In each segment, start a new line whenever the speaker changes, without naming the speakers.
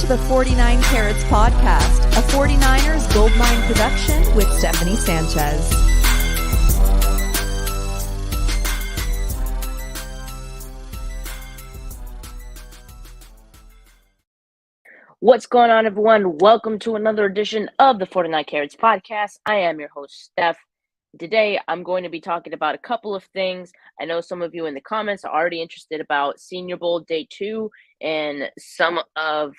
to the 49 Carats Podcast, a 49ers Goldmine production with Stephanie Sanchez.
What's going on, everyone? Welcome to another edition of the 49 Carats Podcast. I am your host, Steph. Today, I'm going to be talking about a couple of things. I know some of you in the comments are already interested about Senior Bowl Day 2 and some of,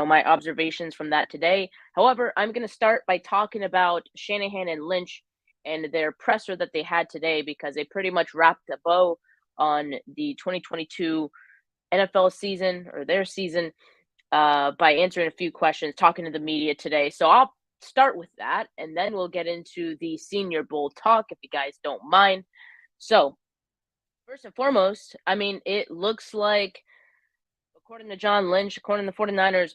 my observations from that today. However, I'm going to start by talking about Shanahan and Lynch and their presser that they had today, because they pretty much wrapped a bow on the 2022 NFL season, or their season, by answering a few questions, talking to the media today. So I'll start with that, and then we'll get into the Senior Bowl talk, if you guys don't mind. So first and foremost, it looks like, according to John Lynch, according to the 49ers,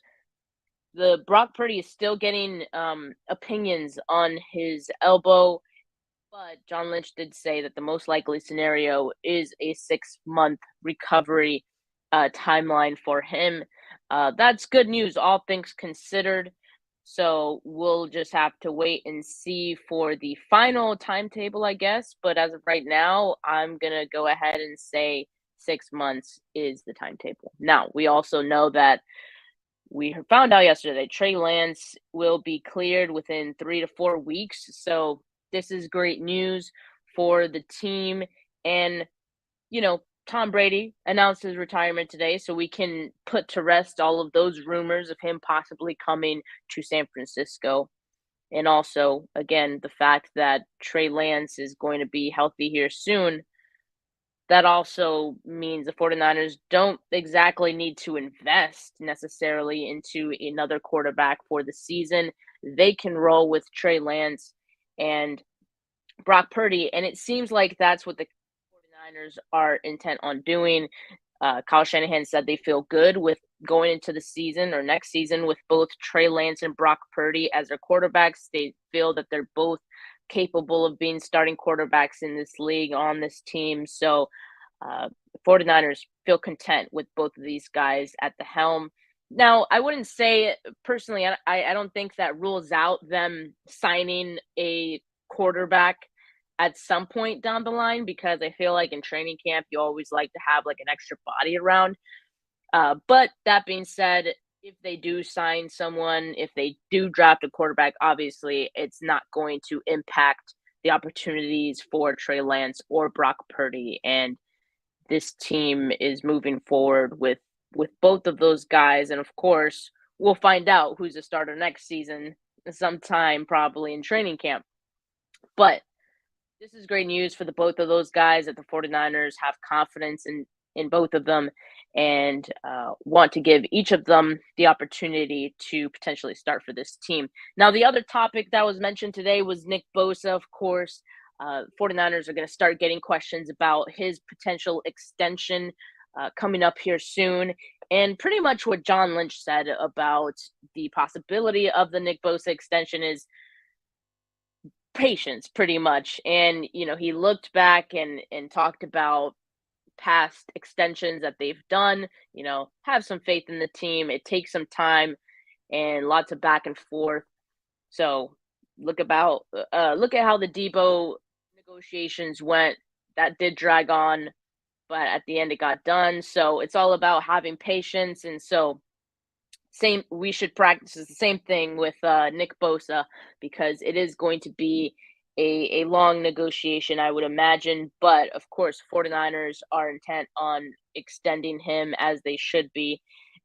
the Brock Purdy is still getting opinions on his elbow, but John Lynch did say that the most likely scenario is a 6-month recovery timeline for him. That's good news, all things considered. So we'll just have to wait and see for the final timetable, I guess. But as of right now, I'm going to go ahead and say 6 months is the timetable. Now, we also know that we found out yesterday Trey Lance will be cleared within 3 to 4 weeks. So this is great news for the team. And, Tom Brady announced his retirement today, so we can put to rest all of those rumors of him possibly coming to San Francisco. And also, again, the fact that Trey Lance is going to be healthy here soon, that also means the 49ers don't exactly need to invest necessarily into another quarterback for the season. They can roll with Trey Lance and Brock Purdy, and it seems like that's what the 49ers are intent on doing. Kyle Shanahan said they feel good with going into the season or next season with both Trey Lance and Brock Purdy as their quarterbacks. They feel that they're both capable of being starting quarterbacks in this league on this team. So the 49ers feel content with both of these guys at the helm. Now, I wouldn't say personally, I don't think that rules out them signing a quarterback at some point down the line, because I feel like in training camp, you always like to have like an extra body around. But that being said, if they do sign someone, if they do draft a quarterback, obviously it's not going to impact the opportunities for Trey Lance or Brock Purdy. And this team is moving forward with both of those guys. And of course, we'll find out who's a starter next season sometime probably in training camp. But this is great news for the both of those guys, that the 49ers have confidence in both of them and want to give each of them the opportunity to potentially start for this team. Now, the other topic that was mentioned today was Nick Bosa, of course. 49ers are going to start getting questions about his potential extension coming up here soon. And pretty much what John Lynch said about the possibility of the Nick Bosa extension is patience, pretty much. And he looked back and talked about past extensions that they've done. Have some faith in the team. It takes some time and lots of back and forth. So look at how the Debo negotiations went. That did drag on, but at the end it got done. So it's all about having patience. And so we should practice the same thing with Nick Bosa, because it is going to be a long negotiation, I would imagine. But of course, 49ers are intent on extending him, as they should be.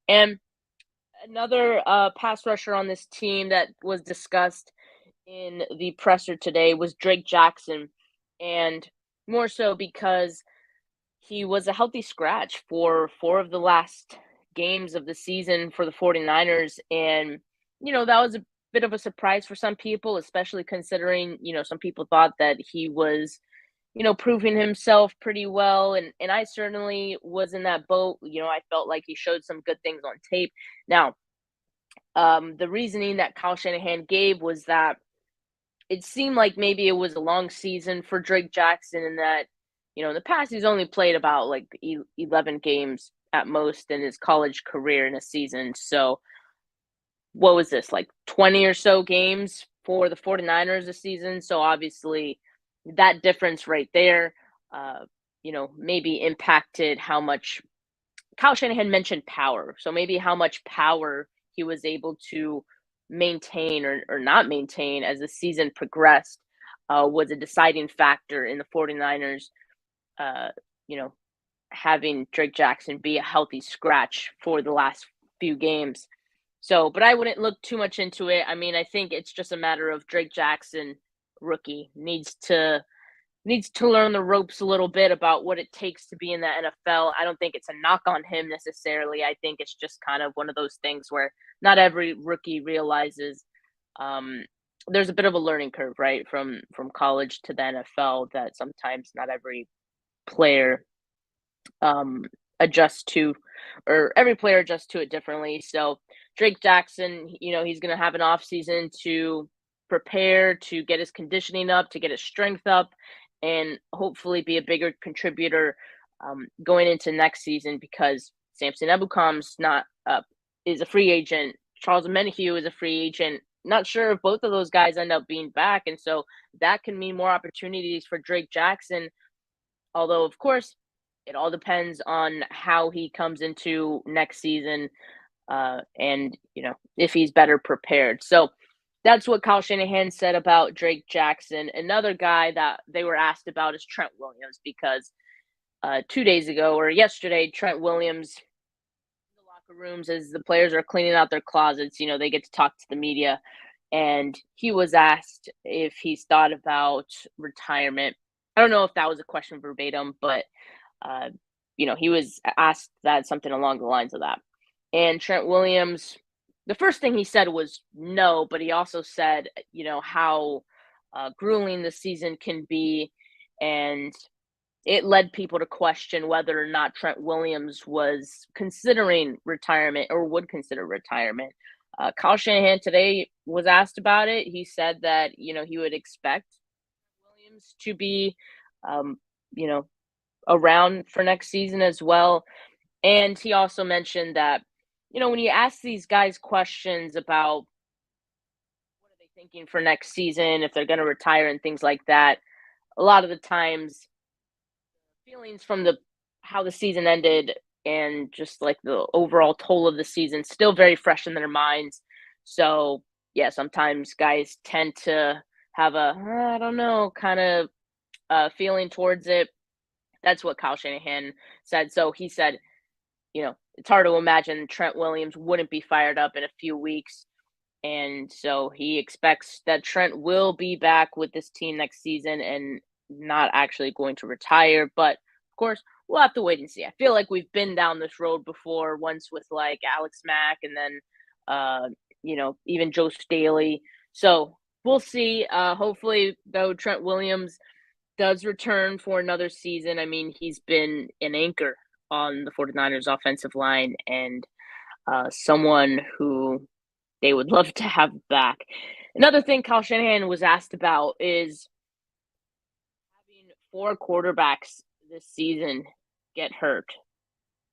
And another pass rusher on this team that was discussed in the presser today was Drake Jackson, and more so because he was a healthy scratch for 4 of the last games of the season for the 49ers. And, that was a bit of a surprise for some people, especially considering, some people thought that he was, proving himself pretty well. And I certainly was in that boat. I felt like he showed some good things on tape. Now, the reasoning that Kyle Shanahan gave was that it seemed like maybe it was a long season for Drake Jackson, and that, in the past, he's only played about 11 games at most in his college career in a season. So what was this, like 20 or so games for the 49ers this season. So obviously that difference right there, maybe impacted how much Kyle Shanahan mentioned power. So maybe how much power he was able to maintain or not maintain as the season progressed was a deciding factor in the 49ers, uh, you know, having Drake Jackson be a healthy scratch for the last few games. So, but I wouldn't look too much into it. I mean, I think it's just a matter of Drake Jackson, rookie, needs to learn the ropes a little bit about what it takes to be in the NFL. I don't think it's a knock on him necessarily. I think it's just kind of one of those things where not every rookie realizes there's a bit of a learning curve, right, from college to the NFL that sometimes not every player um, adjust to, or every player adjusts to it differently. So Drake Jackson, he's going to have an off season to prepare, to get his conditioning up, to get his strength up, and hopefully be a bigger contributor going into next season because Samson Ebukam's not up, is a free agent. Charles Menahue is a free agent. Not sure if both of those guys end up being back, and so that can mean more opportunities for Drake Jackson. Although, of course, it all depends on how he comes into next season, and if he's better prepared. So that's what Kyle Shanahan said about Drake Jackson. Another guy that they were asked about is Trent Williams because 2 days ago or yesterday, Trent Williams in the locker rooms as the players are cleaning out their closets. They get to talk to the media, and he was asked if he's thought about retirement. I don't know if that was a question verbatim, but uh, he was asked that something along the lines of that. And Trent Williams, the first thing he said was no, but he also said, how grueling the season can be. And it led people to question whether or not Trent Williams was considering retirement or would consider retirement. Kyle Shanahan today was asked about it. He said that, he would expect Williams to be, um, you know, around for next season as well. And he also mentioned that, when you ask these guys questions about what are they thinking for next season, if they're going to retire and things like that, a lot of the times feelings from the how the season ended and just like the overall toll of the season still very fresh in their minds. So, yeah, sometimes guys tend to have a I don't know kind of feeling towards it. That's what Kyle Shanahan said. So he said, it's hard to imagine Trent Williams wouldn't be fired up in a few weeks. And so he expects that Trent will be back with this team next season and not actually going to retire. But of course, we'll have to wait and see. I feel like we've been down this road before, once with like Alex Mack and then, even Joe Staley. So we'll see. Hopefully, though, Trent Williams does return for another season. I mean, he's been an anchor on the 49ers offensive line and someone who they would love to have back. Another thing Kyle Shanahan was asked about is having 4 quarterbacks this season get hurt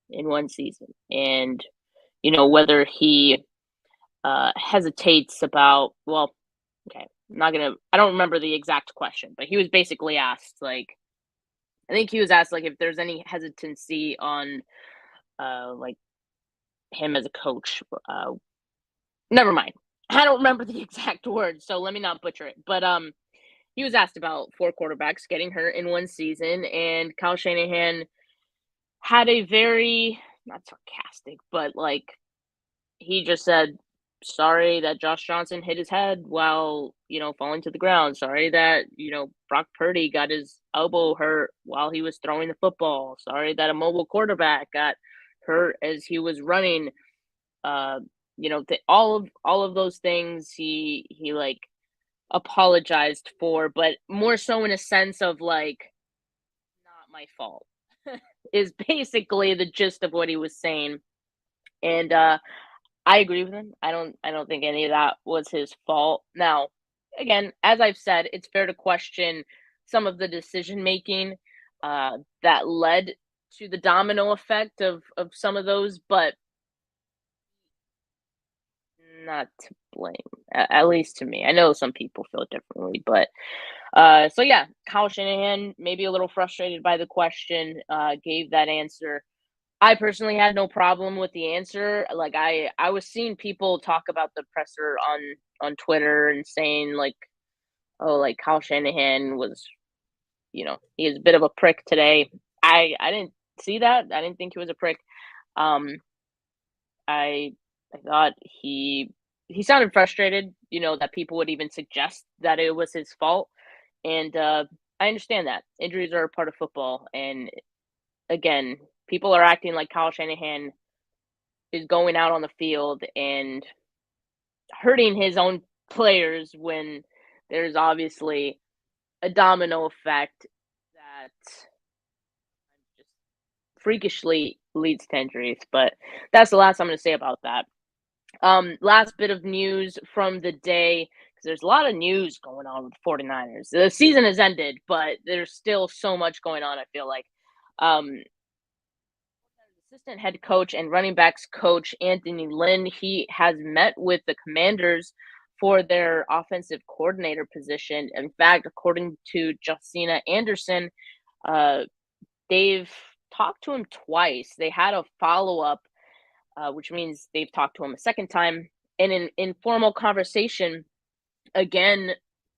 in one season. And, whether he hesitates about, well, okay, I don't remember the exact question, but he was basically asked, like, I think he was asked, like, if there's any hesitancy on, like, him as a coach. Never mind. I don't remember the exact words, so let me not butcher it. But he was asked about 4 quarterbacks getting hurt in one season, and Kyle Shanahan had a very not sarcastic, but like he just said, "Sorry that Josh Johnson hit his head while falling to the ground. Sorry that Brock Purdy got his elbow hurt while he was throwing the football. Sorry that a mobile quarterback got hurt as he was running." All of those things he like apologized for, but more so in a sense of like not my fault is basically the gist of what he was saying. And I agree with him. I don't think any of that was his fault. Now, again, as I've said, it's fair to question some of the decision making that led to the domino effect of some of those, but not to blame, at least to me. I know some people feel differently, but so yeah, Kyle Shanahan maybe a little frustrated by the question, gave that answer. I personally had no problem with the answer. Like I was seeing people talk about the presser on Twitter and saying like, oh, like Kyle Shanahan was, he was a bit of a prick today. I didn't see that. I didn't think he was a prick. Um, I I thought he sounded frustrated, that people would even suggest that it was his fault. And I understand that. Injuries are a part of football. And again, people are acting like Kyle Shanahan is going out on the field and hurting his own players when there's obviously a domino effect that just freakishly leads to injuries. But that's the last I'm going to say about that. Last bit of news from the day, because there's a lot of news going on with the 49ers. The season has ended, but there's still so much going on, I feel like. Um, Assistant head coach and running backs coach Anthony Lynn, he has met with the Commanders for their offensive coordinator position. In fact, according to Justina Anderson, uh, they've talked to him twice. They had a follow up, which means they've talked to him a second time in an informal conversation again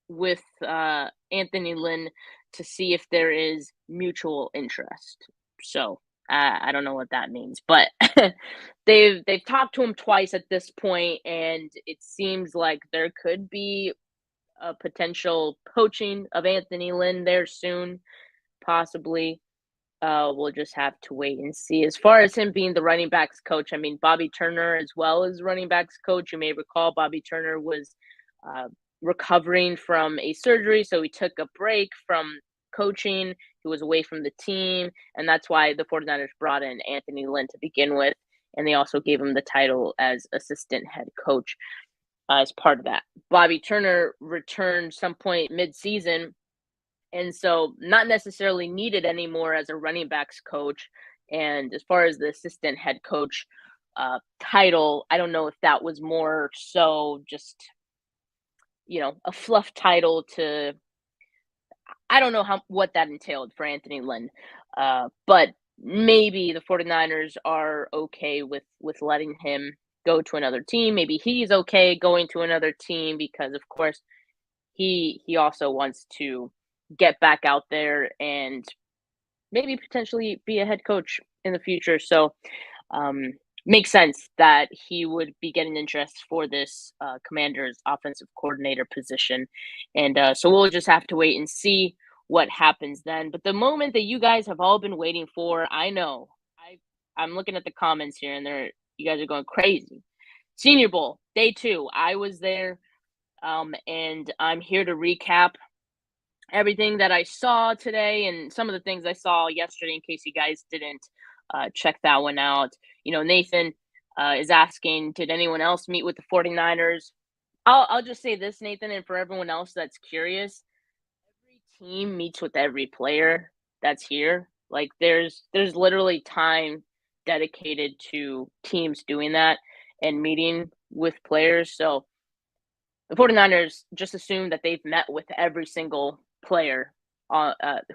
with Anthony Lynn to see if there is mutual interest. So I don't know what that means, but they've talked to him twice at this point, and it seems like there could be a potential poaching of Anthony Lynn there soon, possibly. We'll just have to wait and see. As far as him being the running backs coach, I mean, Bobby Turner as well as running backs coach. You may recall Bobby Turner was uh, recovering from a surgery, so he took a break from coaching. He was away from the team, and that's why the 49ers brought in Anthony Lynn to begin with, and they also gave him the title as assistant head coach as part of that. Bobby Turner returned some point mid-season, and so not necessarily needed anymore as a running backs coach. And as far as the assistant head coach title, I don't know if that was more so just a fluff title to. I don't know what that entailed for Anthony Lynn, but maybe the 49ers are okay with letting him go to another team. Maybe he's okay going to another team because, of course, he also wants to get back out there and maybe potentially be a head coach in the future. So um, makes sense that he would be getting interest for this Commanders offensive coordinator position. And so we'll just have to wait and see what happens then. But the moment that you guys have all been waiting for, I know. I'm looking at the comments here, and you guys are going crazy. Senior Bowl, day 2. I was there, and I'm here to recap everything that I saw today and some of the things I saw yesterday in case you guys didn't check that one out. Nathan is asking, did anyone else meet with the 49ers? I'll just say this, Nathan, and for everyone else that's curious, every team meets with every player that's here. Like there's literally time dedicated to teams doing that and meeting with players. So the 49ers just assume that they've met with every single player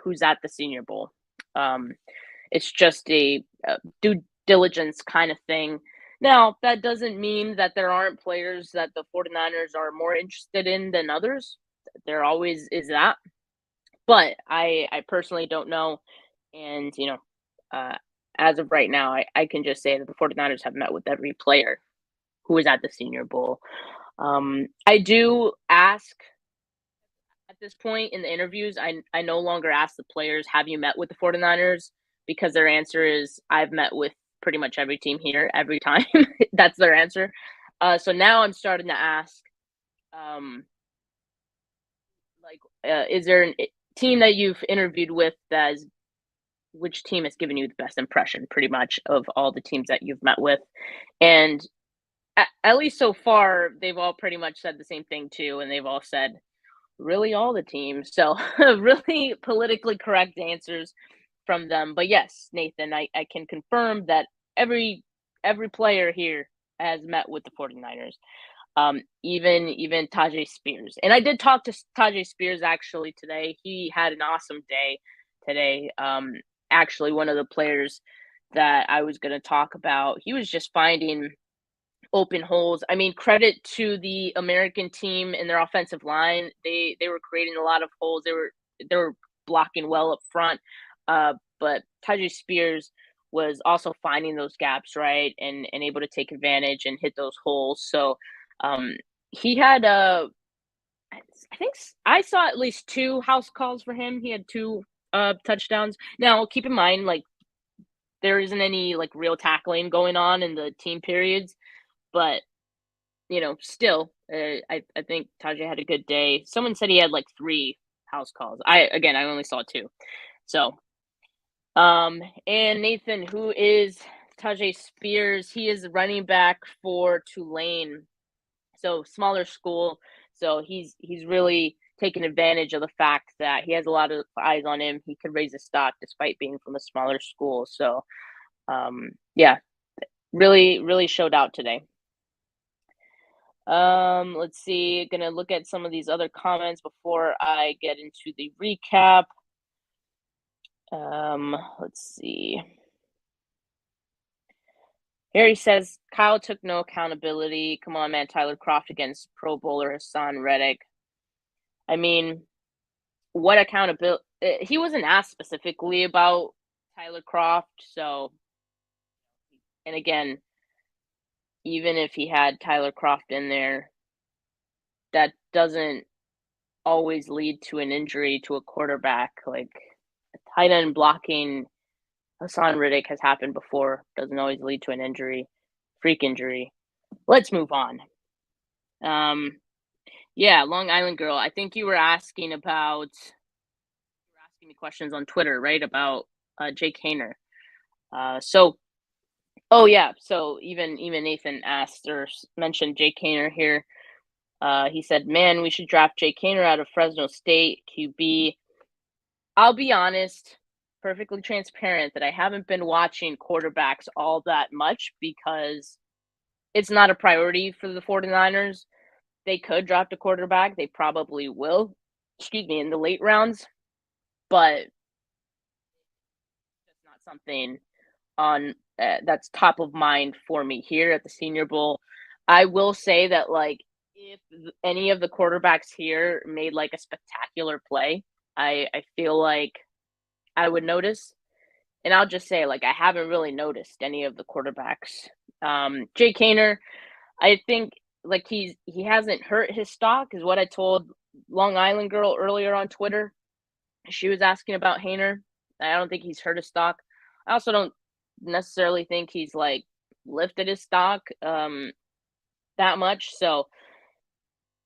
who's at the Senior Bowl. Um, it's just a due diligence kind of thing. Now, that doesn't mean that there aren't players that the 49ers are more interested in than others. There always is that. But I personally don't know. And, uh, as of right now, I can just say that the 49ers have met with every player who is at the Senior Bowl. I do ask at this point in the interviews, I no longer ask the players, have you met with the 49ers? Because their answer is, I've met with pretty much every team here every time. That's their answer. So now I'm starting to ask, is there a team that you've interviewed with which team has given you the best impression pretty much of all the teams that you've met with? And at least so far, they've all pretty much said the same thing too. And they've all said, really all the teams. So really politically correct answers from them. But yes, Nathan, I can confirm that every player here has met with the 49ers. Even Tajay Spears. And I did talk to Tajay Spears actually today. He had an awesome day today. Actually, one of the players that I was going to talk about, he was just finding open holes. I mean, credit to the American team and their offensive line. They were creating a lot of holes. They were blocking well up front. But Tajay Spears was also finding those gaps, right, and able to take advantage and hit those holes. So um, he had I think I saw at least two house calls for him. He had two touchdowns. Now, keep in mind, like there isn't any like real tackling going on in the team periods, but still, I think Tajay had a good day. Someone said he had like three house calls. I only saw two. So, and Nathan, who is Tajay Spears, he is running back for Tulane, so smaller school. So he's really taking advantage of the fact that he has a lot of eyes on him. He could raise his stock despite being from a smaller school. So, yeah, really showed out today. Let's see. Gonna look at some of these other comments before I get into the recap. Let's see. Harry says Kyle took no accountability. Come on, man. Tyler Croft against Pro Bowler Hassan Reddick. I mean, what accountability? He wasn't asked specifically about Tyler Croft. So, and again, even if he had Tyler Croft in there, that doesn't always lead to an injury to a quarterback. Like tight end blocking Hassan Riddick has happened before. Doesn't always lead to an injury, freak injury. Let's move on. Yeah, Long Island girl. I think you were asking me questions on Twitter, right? About Jake Haener. Oh yeah. So even Nathan asked or mentioned Jake Haener here. He said, "Man, we should draft Jake Haener out of Fresno State QB." I'll be honest, perfectly transparent, that I haven't been watching quarterbacks all that much because it's not a priority for the 49ers. They could draft a quarterback. They probably will, in the late rounds, but it's not something on that's top of mind for me here at the Senior Bowl. I will say that, like, if any of the quarterbacks here made like a spectacular play, I feel like I would notice. And I'll just say, like, I haven't really noticed any of the quarterbacks. Jake Haener, I think, like, he hasn't hurt his stock, is what I told Long Island girl earlier on Twitter. She was asking about Haener. I don't think he's hurt his stock. I also don't necessarily think he's like lifted his stock that much. So,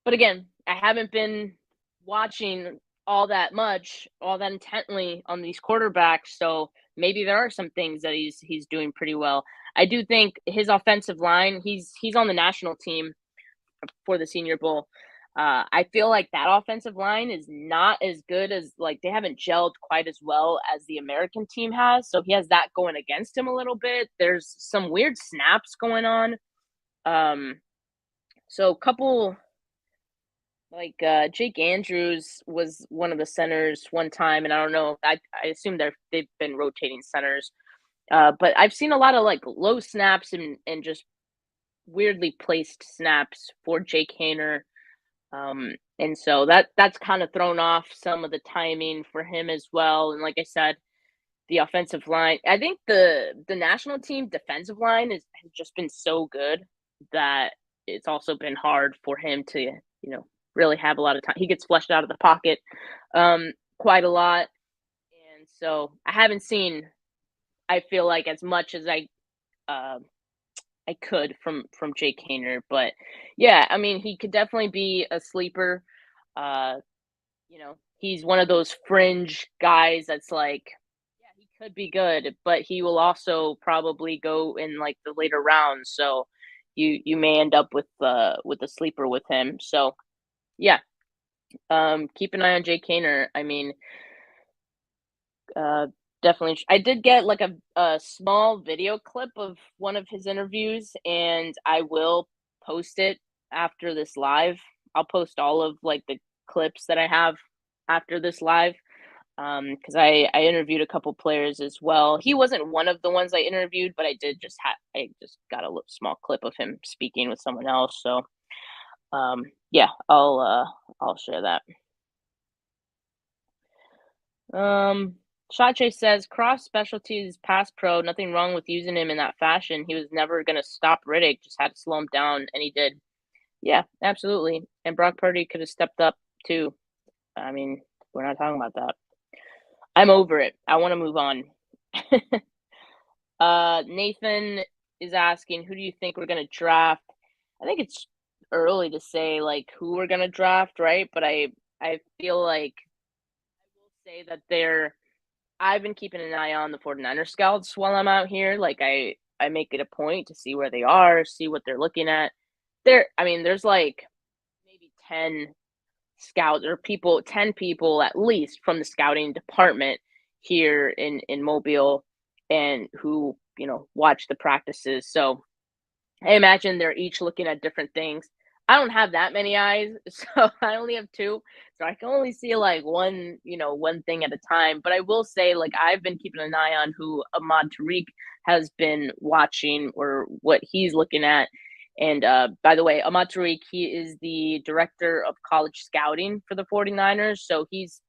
but again, I haven't been watching all that intently on these quarterbacks. So maybe there are some things that he's doing pretty well. I do think his offensive line, he's on the national team for the Senior Bowl. I feel like that offensive line is not as good as, like, they haven't gelled quite as well as the American team has. So he has that going against him a little bit. There's some weird snaps going on. So a couple, like Jake Andrews was one of the centers one time, and I don't know. I assume they've been rotating centers, but I've seen a lot of like low snaps and just weirdly placed snaps for Jake Haener. And so that's kind of thrown off some of the timing for him as well. And like I said, the offensive line, I think the national team defensive line has just been so good that it's also been hard for him to, really have a lot of time. He gets flushed out of the pocket quite a lot. And so I haven't seen, I feel like, as much as I could from Jake Haener. But yeah, I mean, he could definitely be a sleeper. Uh, he's one of those fringe guys that's like, yeah, he could be good, but he will also probably go in like the later rounds. So you may end up with a sleeper with him. So yeah, keep an eye on Jake Haener. I mean, definitely. I did get like a small video clip of one of his interviews, and I will post it after this live. I'll post all of like the clips that I have after this live because I interviewed a couple players as well. He wasn't one of the ones I interviewed, but I just got a little small clip of him speaking with someone else. So yeah, I'll share that. Shache says cross specialties past pro, nothing wrong with using him in that fashion. He was never gonna stop Riddick, just had to slow him down, and he did. Yeah, absolutely. And Brock Purdy could have stepped up too. I mean, we're not talking about that. I'm over it. I want to move on. Nathan is asking, who do you think we're gonna draft? I think it's early to say like who we're gonna draft, right? But I feel like I will say that I've been keeping an eye on the 49er scouts while I'm out here. Like I make it a point to see where they are, see what they're looking at. There's like maybe 10 scouts or 10 people at least from the scouting department here in Mobile and who, watch the practices. So I imagine they're each looking at different things. I don't have that many eyes, so I only have two. So I can only see like one thing at a time. But I will say, like, I've been keeping an eye on who Ahmad Tariq has been watching or what he's looking at. And by the way, Ahmad Tariq, he is the director of college scouting for the 49ers. So he's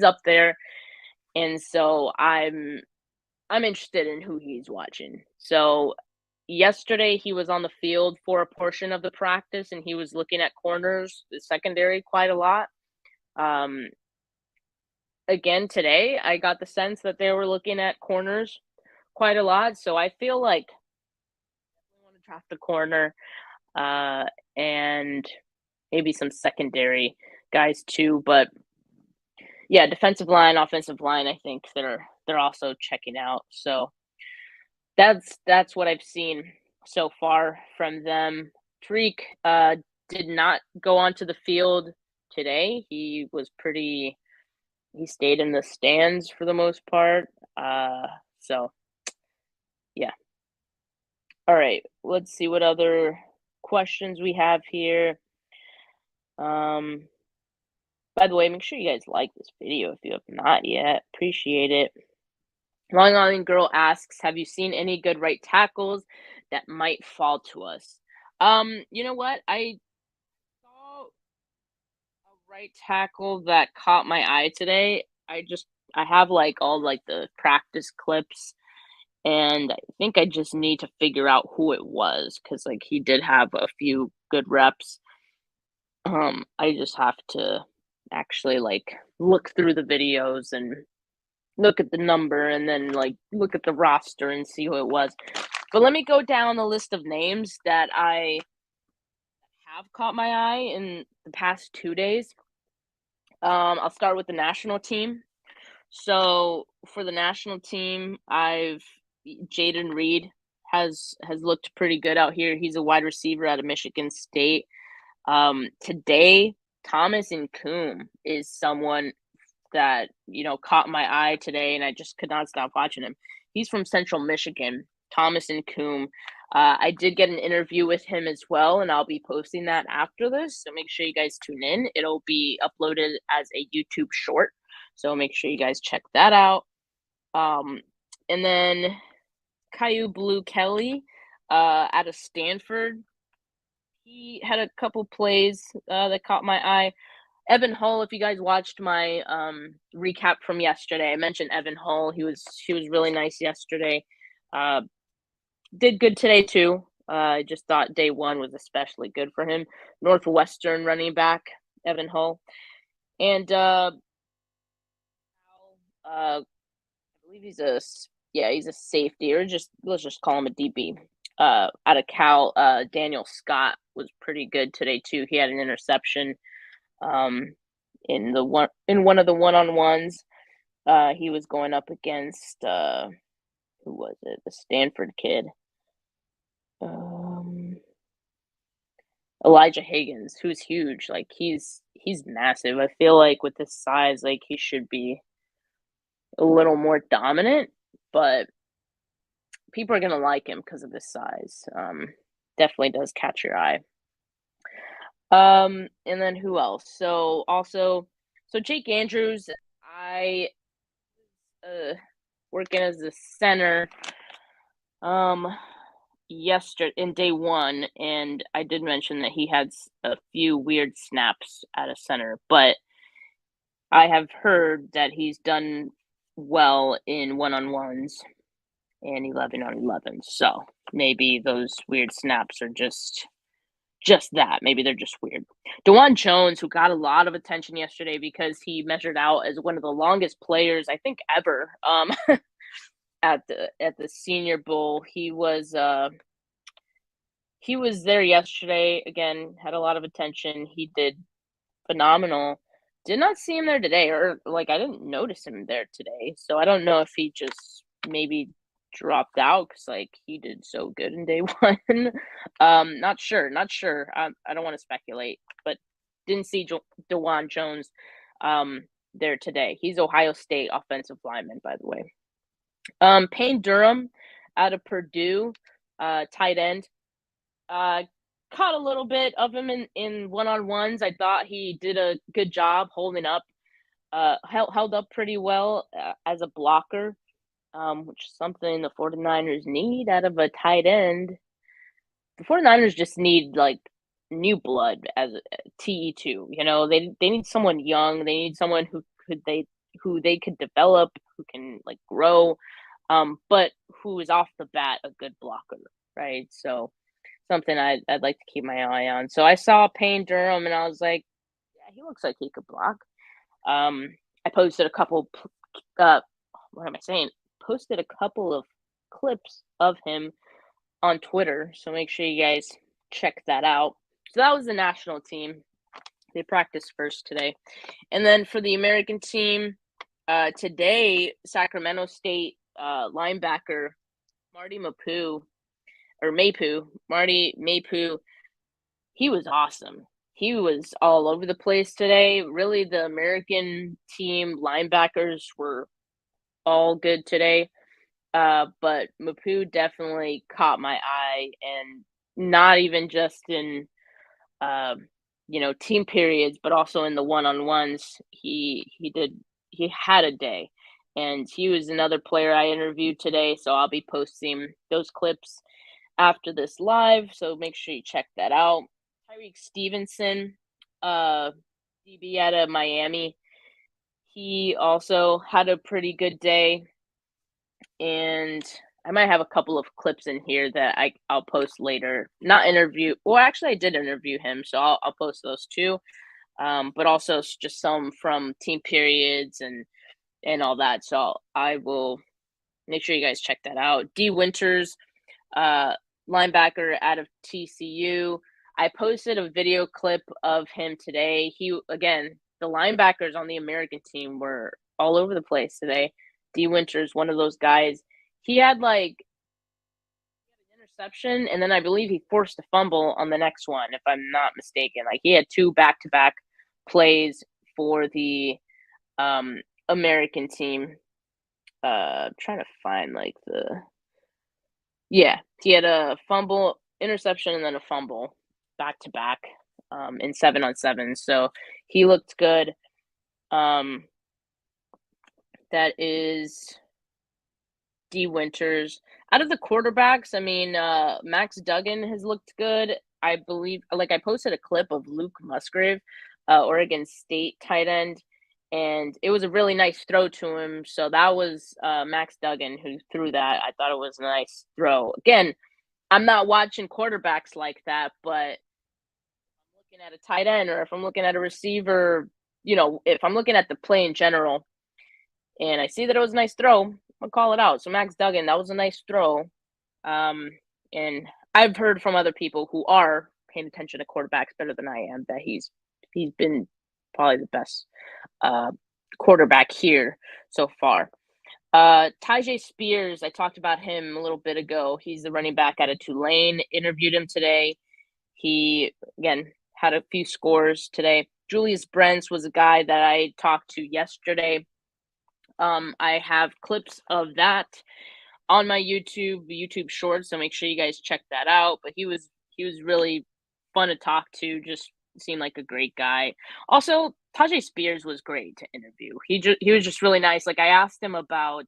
up there. And so I'm interested in who he's watching. So yesterday he was on the field for a portion of the practice and he was looking at corners, the secondary quite a lot. Again today, I got the sense that they were looking at corners quite a lot. So I feel like I want to draft the corner and maybe some secondary guys too. But yeah, defensive line, offensive line, I think they're also checking out. So that's what I've seen so far from them. Tariq did not go onto the field today. He stayed in the stands for the most part. So yeah. All right, let's see what other questions we have here. By the way, make sure you guys like this video if you have not yet. Appreciate it. Long Island Girl asks, have you seen any good right tackles that might fall to us? You know what? I saw a right tackle that caught my eye today. I have like all like the practice clips and I think I just need to figure out who it was because like he did have a few good reps. I just have to actually like look through the videos and look at the number and then like look at the roster and see who it was. But let me go down the list of names that I have caught my eye in the past 2 days. I'll start with the national team. So for the national team, Jaden Reed has looked pretty good out here. He's a wide receiver out of Michigan State. Today, Thomas Incoom is someone that caught my eye today, and I just could not stop watching him. He's from Central Michigan, Thomas Incoom. I did get an interview with him as well, and I'll be posting that after this. So make sure you guys tune in. It'll be uploaded as a YouTube short. So make sure you guys check that out. And then Caillou Blue Kelly out of Stanford. He had a couple plays that caught my eye. Evan Hull, if you guys watched my recap from yesterday, I mentioned Evan Hull. He was really nice yesterday. Did good today too. I just thought day one was especially good for him. Northwestern running back Evan Hull, and I believe he's a safety, or let's just call him a DB. Out of Cal, Daniel Scott was pretty good today too. He had an interception. In one of the one-on-ones, he was going up against who was it? The Stanford kid, Elijah Higgins, who's huge. Like he's massive. I feel like with his size, like he should be a little more dominant, but people are gonna like him because of his size. definitely does catch your eye. And then who else? So Jake Andrews, I working as a center um yesterday in day one, and I did mention that he had a few weird snaps at a center, but I have heard that he's done well in one-on-ones and 11 on 11. So maybe those weird snaps are just that. Maybe they're just weird. DeJuan Jones, who got a lot of attention yesterday because he measured out as one of the longest players I think ever at the Senior Bowl. He was there yesterday. Again, had a lot of attention. He did phenomenal. Did not see him there today, or like I didn't notice him there today. So I don't know if he just maybe dropped out because like he did so good in day one. Not sure, not sure. I don't want to speculate, but didn't see DeJuan Jones there today. He's Ohio State offensive lineman, by the way. Payne Durham out of Purdue, tight end. Caught a little bit of him in one-on-ones. I thought he did a good job holding up, held up pretty well as a blocker, which is something the 49ers need out of a tight end. The 49ers just need like new blood as a TE2. You know, they need someone young. They need someone who they could develop, who can like grow, but who is off the bat a good blocker, right? So something I'd like to keep my eye on. So I saw Payne Durham, and I was like, yeah, he looks like he could block. I posted a couple. What am I saying? Posted a couple of clips of him on Twitter. So make sure you guys check that out. So that was the national team. They practiced first today, and then for the American team, today Sacramento State linebacker Marty Marty Mapu, he was awesome. He was all over the place today. Really, the American team linebackers were all good today. But Mapu definitely caught my eye, and not even just in team periods, but also in the one-on-ones. He had a day, and he was another player I interviewed today. So I'll be posting those clips after this live, so make sure you check that out. Tyreek Stevenson, DB out of Miami, he also had a pretty good day, and I might have a couple of clips in here that I'll post later. Not interview. Well, actually, I did interview him, so I'll post those too. But also just some from team periods and all that. So I will make sure you guys check that out. D Winters, linebacker out of TCU. I posted a video clip of him today. The linebackers on the American team were all over the place today. D Winters, one of those guys. He had an interception, and then I believe he forced a fumble on the next one, if I'm not mistaken. Like he had two back-to-back plays for the American team. Trying to find he had a fumble, interception, and then a fumble back to back in 7-on-7. So he looked good. That is D Winters. Out of the quarterbacks, I mean, Max Duggan has looked good. I believe, like I posted a clip of Luke Musgrave, Oregon State tight end, and it was a really nice throw to him. So that was Max Duggan who threw that. I thought it was a nice throw. Again, I'm not watching quarterbacks like that, but if I'm looking at a tight end or if I'm looking at a receiver, if I'm looking at the play in general and I see that it was a nice throw, I'll call it out. So Max Duggan, that was a nice throw. And I've heard from other people who are paying attention to quarterbacks better than I am that he's been probably the best quarterback here so far. Tyjae Spears, I talked about him a little bit ago. He's the running back out of Tulane. Interviewed him today. He, again, had a few scores today. Julius Brents was a guy that I talked to yesterday. I have clips of that on my YouTube Shorts, so make sure you guys check that out. But he was He was really fun to talk to. Just seemed like a great guy. Also, Tajay Spears was great to interview. He was just really nice. Like I asked him about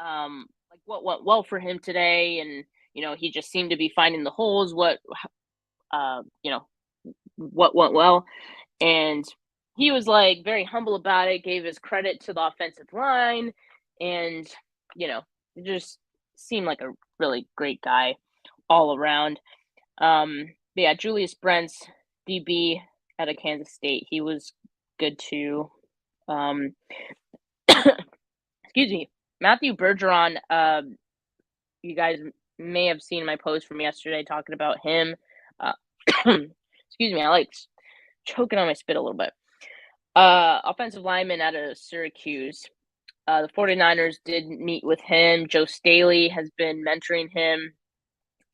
like what went well for him today, and he just seemed to be finding the holes. You know what went well, and he was like very humble about it. Gave his credit to the offensive line, and it just seemed like a really great guy all around. But yeah, Julius Brents, DB out of Kansas State, he was good too. Um, excuse me, Matthew Bergeron. You guys may have seen my post from yesterday talking about him. Excuse me, I like choking on my spit a little bit. Offensive lineman out of Syracuse. The 49ers did meet with him. Joe Staley has been mentoring him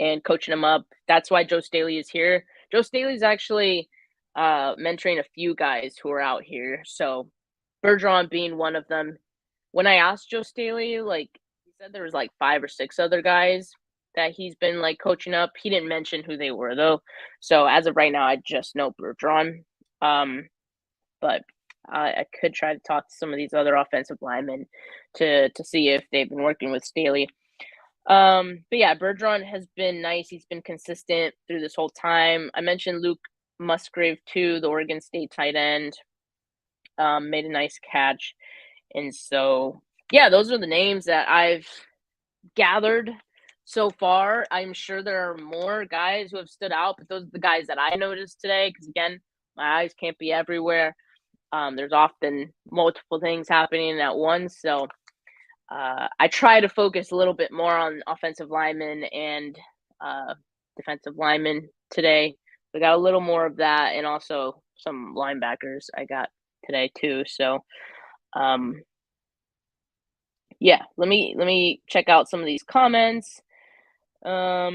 and coaching him up. That's why Joe Staley is here. Joe Staley's actually mentoring a few guys who are out here. So Bergeron being one of them. When I asked Joe Staley, like he said there was like 5 or 6 other guys that he's been like coaching up. He didn't mention who they were though. So as of right now, I just know Bergeron. But I could try to talk to some of these other offensive linemen to see if they've been working with Staley. But yeah, Bergeron has been nice. He's been consistent through this whole time. I mentioned Luke Musgrave too, the Oregon State tight end. Made a nice catch. And so, yeah, those are the names that I've gathered so far. I'm sure there are more guys who have stood out, but those are the guys that I noticed today. Because again, my eyes can't be everywhere. There's often multiple things happening at once. So I try to focus a little bit more on offensive linemen and defensive linemen today. We got a little more of that, and also some linebackers I got today too. So, yeah, let me check out some of these comments. Yeah,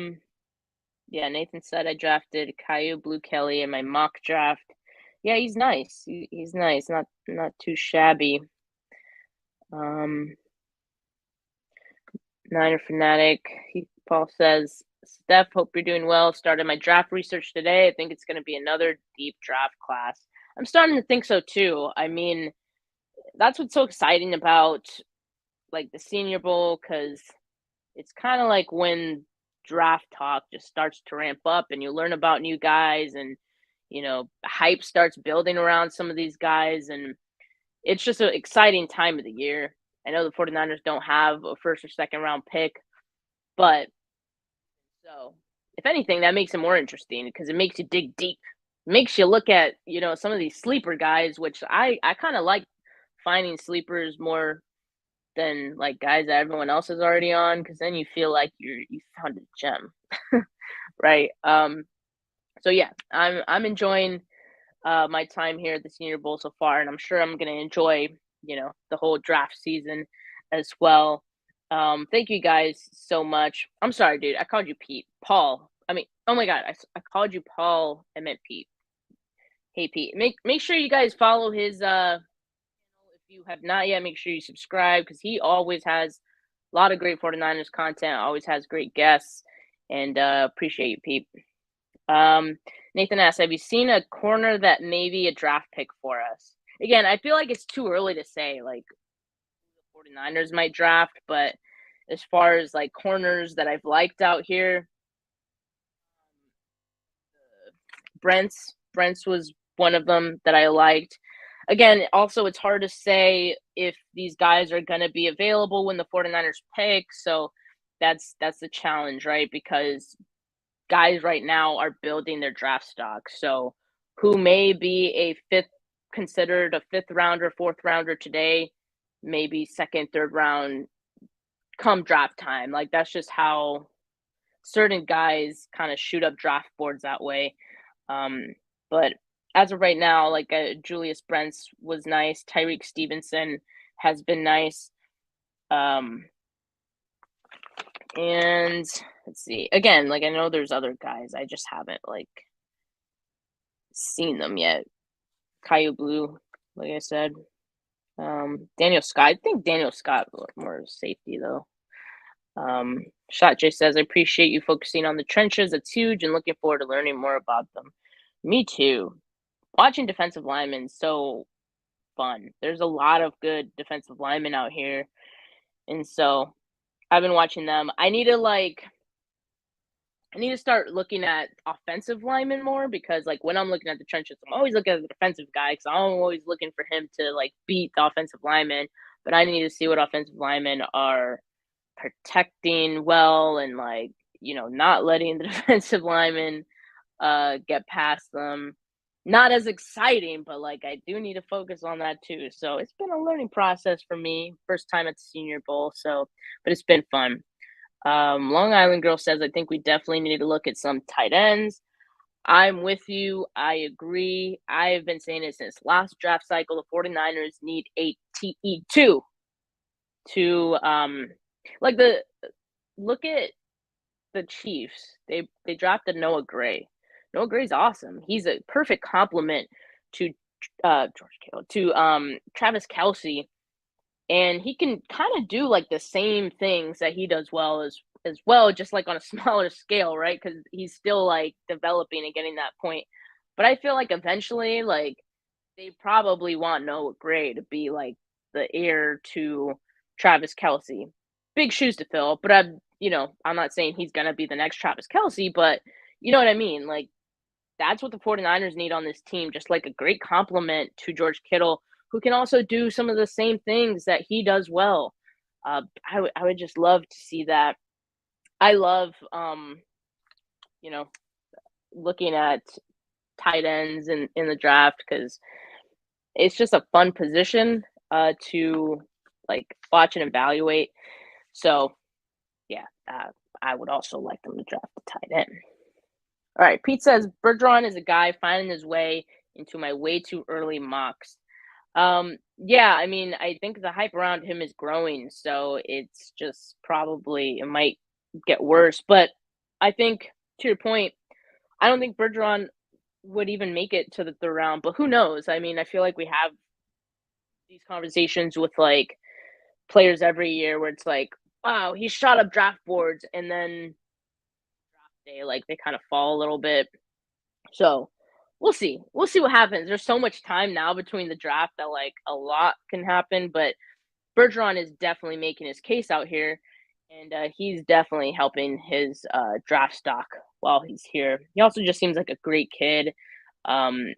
Nathan said I drafted Caillou Blue Kelly in my mock draft. Yeah, he's nice. He's nice, not too shabby. Niner Fanatic. Paul says, Steph, hope you're doing well. Started my draft research today. I think it's going to be another deep draft class. I'm starting to think so too. I mean, that's what's so exciting about like the Senior Bowl, because it's kind of like when draft talk just starts to ramp up and you learn about new guys, and hype starts building around some of these guys, and it's just an exciting time of the year. I know the 49ers don't have a first or second round pick, but so if anything, that makes it more interesting because it makes you dig deep. It makes you look at, some of these sleeper guys, which I kind of like finding sleepers more than like guys that everyone else is already on, because then you feel like you found a gem. Right. So yeah, I'm enjoying my time here at the Senior Bowl so far, and I'm sure I'm going to enjoy, the whole draft season as well. Thank you guys so much. I'm sorry, dude. I called you Pete. Paul. I mean, oh my God, I called you Paul. I meant Pete. Hey, Pete. Make sure you guys follow his channel if you have not yet. Make sure you subscribe, because he always has a lot of great 49ers content. Always has great guests, and appreciate you, Pete. Nathan asks, have you seen a corner that may be a draft pick for us? Again, I feel like it's too early to say like the 49ers might draft, but as far as like corners that I've liked out here, Brent's was one of them that I liked. Again, also it's hard to say if these guys are going to be available when the 49ers pick, so that's the challenge, right? Because guys right now are building their draft stock. So who may be considered a 5th rounder, 4th rounder today, maybe 2nd, 3rd round come draft time. Like that's just how certain guys kind of shoot up draft boards that way. But as of right now, like Julius Brents was nice. Tyreek Stevenson has been nice. And let's see. Again, like I know there's other guys. I just haven't like seen them yet. Caillou Blue, like I said. Daniel Scott. I think Daniel Scott more safety though. Shatjay says, I appreciate you focusing on the trenches. It's huge and looking forward to learning more about them. Me too. Watching defensive linemen so fun. There's a lot of good defensive linemen out here. And so I've been watching them. I need to start looking at offensive linemen more because, like, when I'm looking at the trenches, I'm always looking at the defensive guy because I'm always looking for him to, like, beat the offensive lineman. But I need to see what offensive linemen are protecting well and, like, not letting the defensive linemen get past them. Not as exciting, but, like, I do need to focus on that too. So it's been a learning process for me. First time at the Senior Bowl, but it's been fun. Long Island Girl says, I think we definitely need to look at some tight ends. I'm with you. I agree. I have been saying it since last draft cycle. The 49ers need a TE2 to like the look at the Chiefs. They drafted Noah Gray. Noah Gray's awesome. He's a perfect complement to George Kittle, to Travis Kelce, and he can kind of do like the same things that he does well as well, just like on a smaller scale, right? Because he's still like developing and getting that point. But I feel like eventually, like they probably want Noah Gray to be like the heir to Travis Kelce. Big shoes to fill, but I'm not saying he's gonna be the next Travis Kelce, but you know what I mean? Like that's what the 49ers need on this team, just like a great compliment to George Kittle, who can also do some of the same things that he does well. I would just love to see that. I love, you know, looking at tight ends in the draft because it's just a fun position to like watch and evaluate. So yeah, I would also like them to draft the tight end. All right, Pete says Bergeron is a guy finding his way into my way too early mocks. Yeah, I mean, I think the hype around him is growing, so it's just probably it might get worse. But I think to your point, I don't think Bergeron would even make it to the third round. But who knows? I mean, I feel like we have these conversations with like players every year where it's like, wow, he shot up draft boards, and then draft day, like they kind of fall a little bit. So we'll see. We'll see what happens. There's so much time now between the draft that like a lot can happen, but Bergeron is definitely making his case out here, and he's definitely helping his draft stock while he's here. He also just seems like a great kid. Um,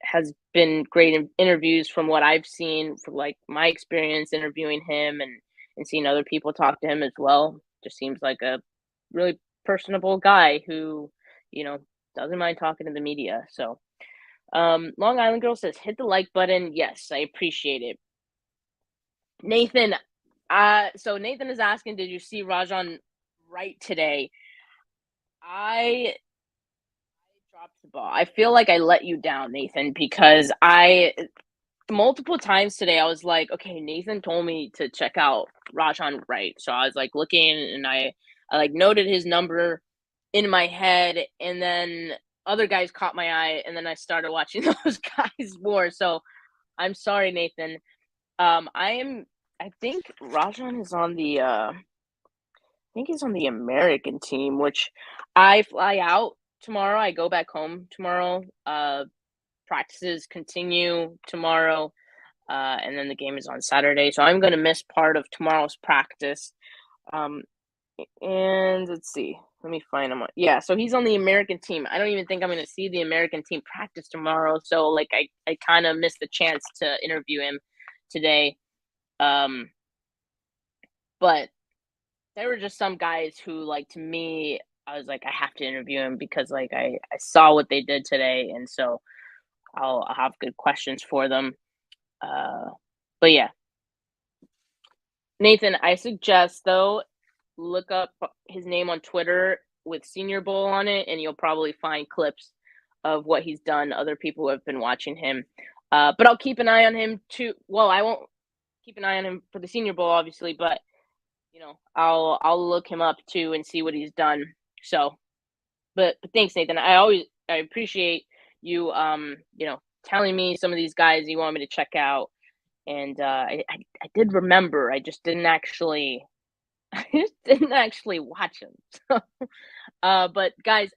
has been great in interviews from what I've seen, from like my experience interviewing him and seeing other people talk to him as well. Just seems like a really personable guy who, you know, doesn't mind talking to the media. So, Long Island Girl says, hit the like button. Yes, I appreciate it. Nathan, so Nathan is asking, did you see Rajon Wright today? I dropped the ball. I feel like I let you down, Nathan, because I multiple times today I was like, okay, Nathan told me to check out Rajon Wright. So I was like looking and I like noted his number in my head, and then other guys caught my eye, and then I started watching those guys more. So I'm sorry, Nathan. I think Rajon is on the I think he's on the American team, which I fly out tomorrow. I go back home tomorrow. Practices continue tomorrow. And then the game is on Saturday. So I'm going to miss part of tomorrow's practice. Um, and let's see. Let me find him. Yeah, so he's on the American team. I don't even think I'm going to see the American team practice tomorrow. So, like, I kind of missed the chance to interview him today. But there were just some guys who, like, to me, I was like, I have to interview him because, like, I saw what they did today. And so I'll have good questions for them. But yeah, Nathan, I suggest though, look up his name on Twitter with Senior Bowl on it, and you'll probably find clips of what he's done. Other people who have been watching him, but I'll keep an eye on him too. Well, I won't keep an eye on him for the Senior Bowl, obviously, but I'll look him up too and see what he's done. So, but thanks, Nathan. I appreciate you telling me some of these guys you want me to check out. And I did remember. I just didn't actually I just didn't actually watch him. But guys,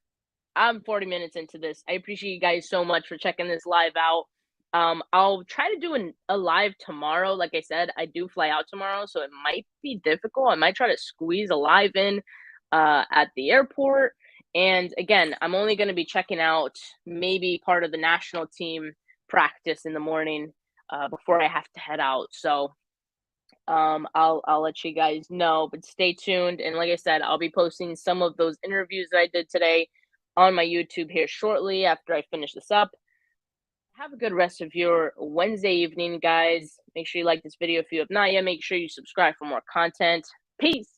I'm 40 minutes into this. I appreciate you guys so much for checking this live out. I'll try to do a live tomorrow. Like I said, I do fly out tomorrow, so it might be difficult. I might try to squeeze a live in at the airport. And again, I'm only going to be checking out maybe part of the national team practice in the morning before I have to head out. So I'll let you guys know, but stay tuned. And like I said, I'll be posting some of those interviews that I did today on my YouTube here shortly after I finish this up. Have a good rest of your Wednesday evening, guys. Make sure you like this video if you have not yet. Make sure you subscribe for more content. Peace.